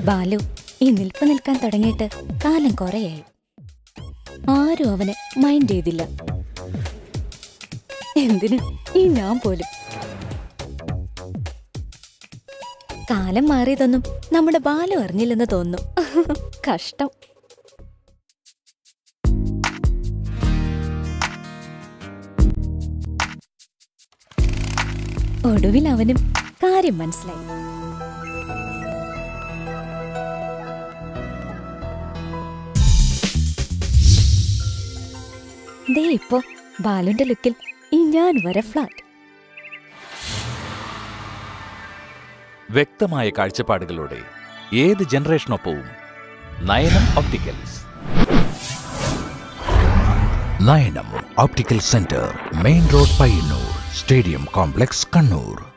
ബാലു ഈ നിൽപ്പ് നിൽക്കാൻ തുടങ്ങിയിട്ട് കാലം കുറയായി. ആരും അവനെ മൈൻഡ് ചെയ്തില്ല. എന്തിന് ഈ ഞാൻ പോലും. കാലം മാറിയതൊന്നും നമ്മുടെ ബാലു അറിഞ്ഞില്ലെന്ന് തോന്നുന്നു. കഷ്ടം. ഒടുവിൽ അവനും കാര്യം മനസ്സിലായി. ദേ ഇപ്പോ ബാലുന്റെ ലുക്കിൽ ഈ ഞാൻ വരെ ഫ്ലാറ്റ്. വ്യക്തമായ കാഴ്ചപ്പാടുകളോടെ ഏത് ജനറേഷനൊപ്പവും Nayanam opticals. Nayanam optical centre, main road, Payyanur, stadium complex, Kannur.